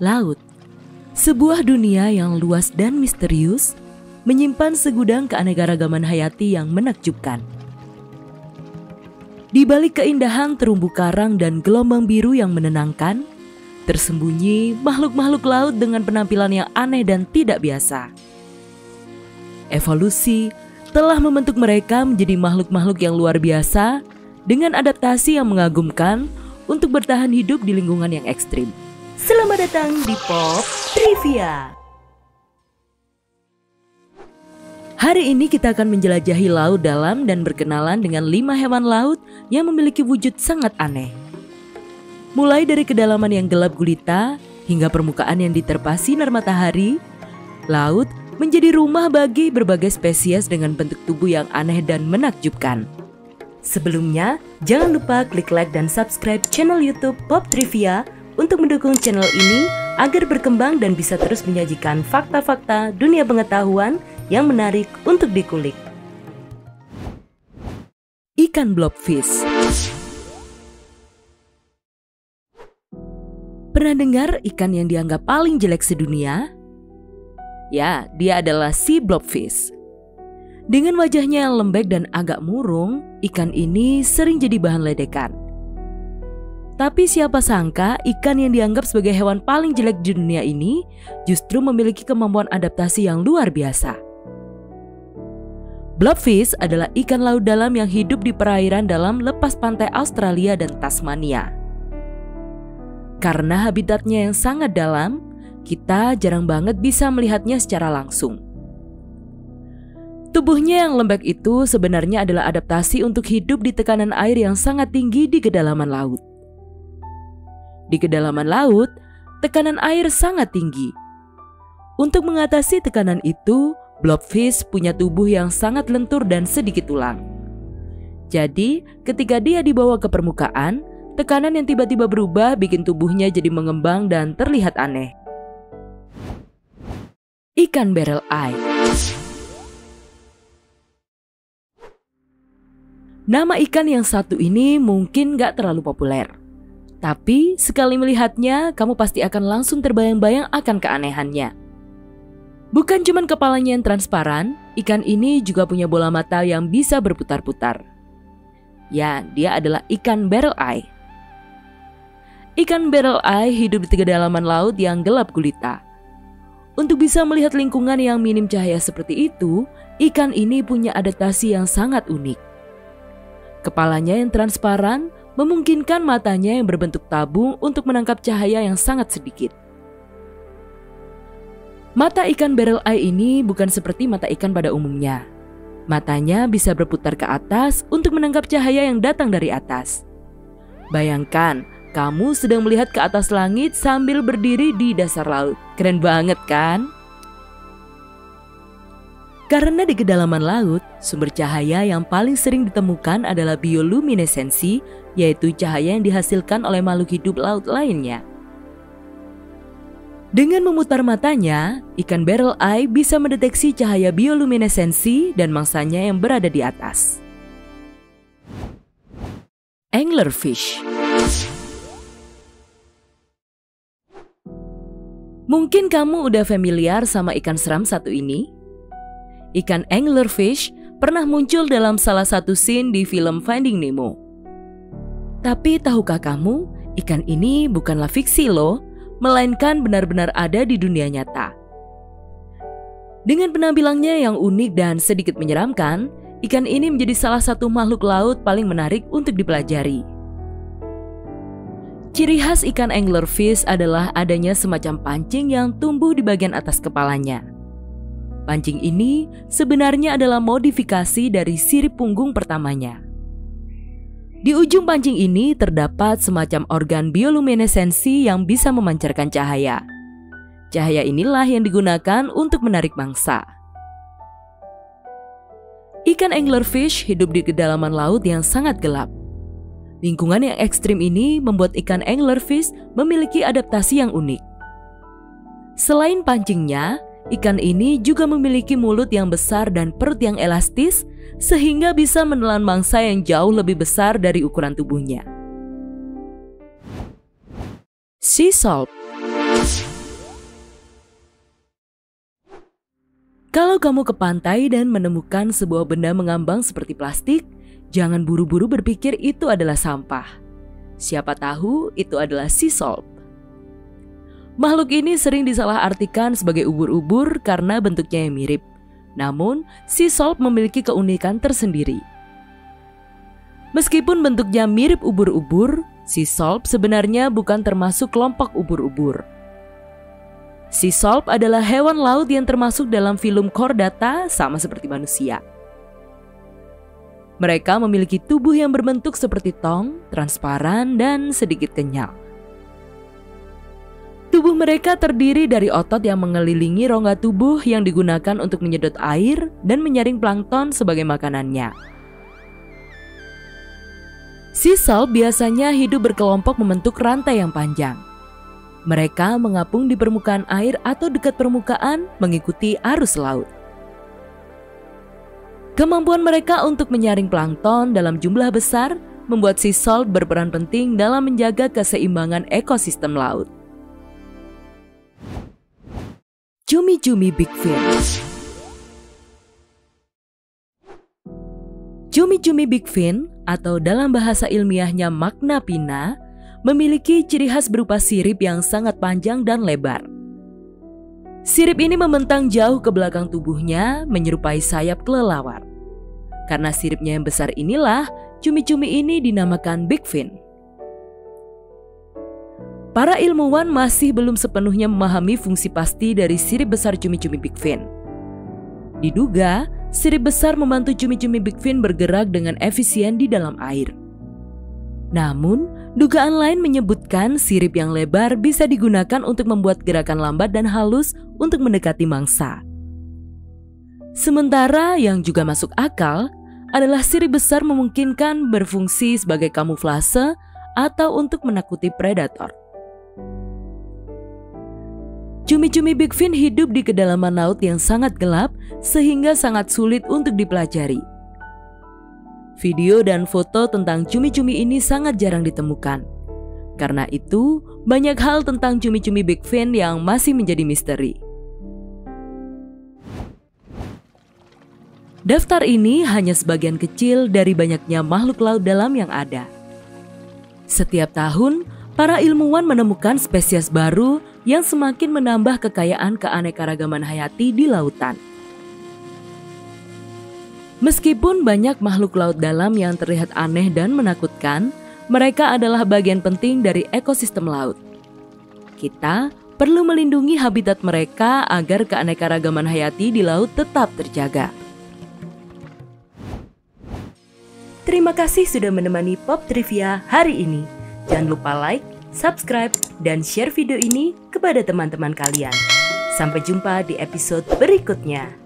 Laut, sebuah dunia yang luas dan misterius, menyimpan segudang keanekaragaman hayati yang menakjubkan. Di balik keindahan terumbu karang dan gelombang biru yang menenangkan, tersembunyi makhluk-makhluk laut dengan penampilan yang aneh dan tidak biasa. Evolusi telah membentuk mereka menjadi makhluk-makhluk yang luar biasa dengan adaptasi yang mengagumkan untuk bertahan hidup di lingkungan yang ekstrim. Selamat datang di Pop Trivia. Hari ini kita akan menjelajahi laut dalam dan berkenalan dengan 5 hewan laut yang memiliki wujud sangat aneh. Mulai dari kedalaman yang gelap gulita hingga permukaan yang diterpa sinar matahari, laut menjadi rumah bagi berbagai spesies dengan bentuk tubuh yang aneh dan menakjubkan. Sebelumnya, jangan lupa klik like dan subscribe channel YouTube Pop Trivia untuk mendukung channel ini agar berkembang dan bisa terus menyajikan fakta-fakta dunia pengetahuan yang menarik untuk dikulik. Ikan blobfish. Pernah dengar ikan yang dianggap paling jelek sedunia? Ya, dia adalah sea blobfish. Dengan wajahnya yang lembek dan agak murung, ikan ini sering jadi bahan ledekan. Tapi siapa sangka ikan yang dianggap sebagai hewan paling jelek di dunia ini justru memiliki kemampuan adaptasi yang luar biasa. Blobfish adalah ikan laut dalam yang hidup di perairan dalam lepas pantai Australia dan Tasmania. Karena habitatnya yang sangat dalam, kita jarang banget bisa melihatnya secara langsung. Tubuhnya yang lembek itu sebenarnya adalah adaptasi untuk hidup di tekanan air yang sangat tinggi di kedalaman laut. Di kedalaman laut, tekanan air sangat tinggi. Untuk mengatasi tekanan itu, blobfish punya tubuh yang sangat lentur dan sedikit tulang. Jadi, ketika dia dibawa ke permukaan, tekanan yang tiba-tiba berubah bikin tubuhnya jadi mengembang dan terlihat aneh. Ikan barrel eye. Nama ikan yang satu ini mungkin gak terlalu populer. Tapi sekali melihatnya, kamu pasti akan langsung terbayang-bayang akan keanehannya. Bukan cuma kepalanya yang transparan, ikan ini juga punya bola mata yang bisa berputar-putar. Ya, dia adalah ikan barrel eye. Ikan barrel eye hidup di kedalaman laut yang gelap gulita. Untuk bisa melihat lingkungan yang minim cahaya seperti itu, ikan ini punya adaptasi yang sangat unik. Kepalanya yang transparan memungkinkan matanya yang berbentuk tabung untuk menangkap cahaya yang sangat sedikit. Mata ikan barrel eye ini bukan seperti mata ikan pada umumnya. Matanya bisa berputar ke atas untuk menangkap cahaya yang datang dari atas. Bayangkan, kamu sedang melihat ke atas langit sambil berdiri di dasar laut. Keren banget kan? Karena di kedalaman laut, sumber cahaya yang paling sering ditemukan adalah bioluminesensi, yaitu cahaya yang dihasilkan oleh makhluk hidup laut lainnya. Dengan memutar matanya, ikan barrel eye bisa mendeteksi cahaya bioluminesensi dan mangsanya yang berada di atas. Anglerfish. Mungkin kamu udah familiar sama ikan seram satu ini. Ikan anglerfish pernah muncul dalam salah satu scene di film Finding Nemo. Tapi tahukah kamu, ikan ini bukanlah fiksi loh, melainkan benar-benar ada di dunia nyata. Dengan penampilannya yang unik dan sedikit menyeramkan, ikan ini menjadi salah satu makhluk laut paling menarik untuk dipelajari. Ciri khas ikan anglerfish adalah adanya semacam pancing yang tumbuh di bagian atas kepalanya. Pancing ini sebenarnya adalah modifikasi dari sirip punggung pertamanya. Di ujung pancing ini terdapat semacam organ bioluminesensi yang bisa memancarkan cahaya. Cahaya inilah yang digunakan untuk menarik mangsa. Ikan anglerfish hidup di kedalaman laut yang sangat gelap. Lingkungan yang ekstrim ini membuat ikan anglerfish memiliki adaptasi yang unik. Selain pancingnya, ikan ini juga memiliki mulut yang besar dan perut yang elastis sehingga bisa menelan mangsa yang jauh lebih besar dari ukuran tubuhnya. Sea salt. kamu ke pantai dan menemukan sebuah benda mengambang seperti plastik, jangan buru-buru berpikir itu adalah sampah. Siapa tahu itu adalah sea salt. Makhluk ini sering disalahartikan sebagai ubur-ubur karena bentuknya yang mirip. Namun, sea salt memiliki keunikan tersendiri. Meskipun bentuknya mirip ubur-ubur, sea salt sebenarnya bukan termasuk kelompok ubur-ubur. Sea salt adalah hewan laut yang termasuk dalam filum chordata sama seperti manusia. Mereka memiliki tubuh yang berbentuk seperti tong, transparan, dan sedikit kenyal. Tubuh mereka terdiri dari otot yang mengelilingi rongga tubuh yang digunakan untuk menyedot air dan menyaring plankton sebagai makanannya. Sea salt biasanya hidup berkelompok membentuk rantai yang panjang. Mereka mengapung di permukaan air atau dekat permukaan mengikuti arus laut. Kemampuan mereka untuk menyaring plankton dalam jumlah besar membuat sea salt berperan penting dalam menjaga keseimbangan ekosistem laut. Cumi-cumi Big Fin. Cumi-cumi Big Fin atau dalam bahasa ilmiahnya Magna pinna memiliki ciri khas berupa sirip yang sangat panjang dan lebar. Sirip ini membentang jauh ke belakang tubuhnya menyerupai sayap kelelawar. Karena siripnya yang besar inilah, cumi-cumi ini dinamakan Big Fin. Para ilmuwan masih belum sepenuhnya memahami fungsi pasti dari sirip besar cumi-cumi Big Fin. Diduga, sirip besar membantu cumi-cumi Big Fin bergerak dengan efisien di dalam air. Namun, dugaan lain menyebutkan sirip yang lebar bisa digunakan untuk membuat gerakan lambat dan halus untuk mendekati mangsa. Sementara yang juga masuk akal adalah sirip besar memungkinkan berfungsi sebagai kamuflase atau untuk menakuti predator. Cumi-cumi Big Fin hidup di kedalaman laut yang sangat gelap sehingga sangat sulit untuk dipelajari. Video dan foto tentang cumi-cumi ini sangat jarang ditemukan. Karena itu, banyak hal tentang cumi-cumi Big Fin yang masih menjadi misteri. Daftar ini hanya sebagian kecil dari banyaknya makhluk laut dalam yang ada. Setiap tahun, para ilmuwan menemukan spesies baru yang semakin menambah kekayaan keanekaragaman hayati di lautan. Meskipun banyak makhluk laut dalam yang terlihat aneh dan menakutkan, mereka adalah bagian penting dari ekosistem laut. Kita perlu melindungi habitat mereka agar keanekaragaman hayati di laut tetap terjaga. Terima kasih sudah menemani Pop Trivia hari ini. Jangan lupa like, subscribe, dan share video ini kepada teman-teman kalian. Sampai jumpa di episode berikutnya.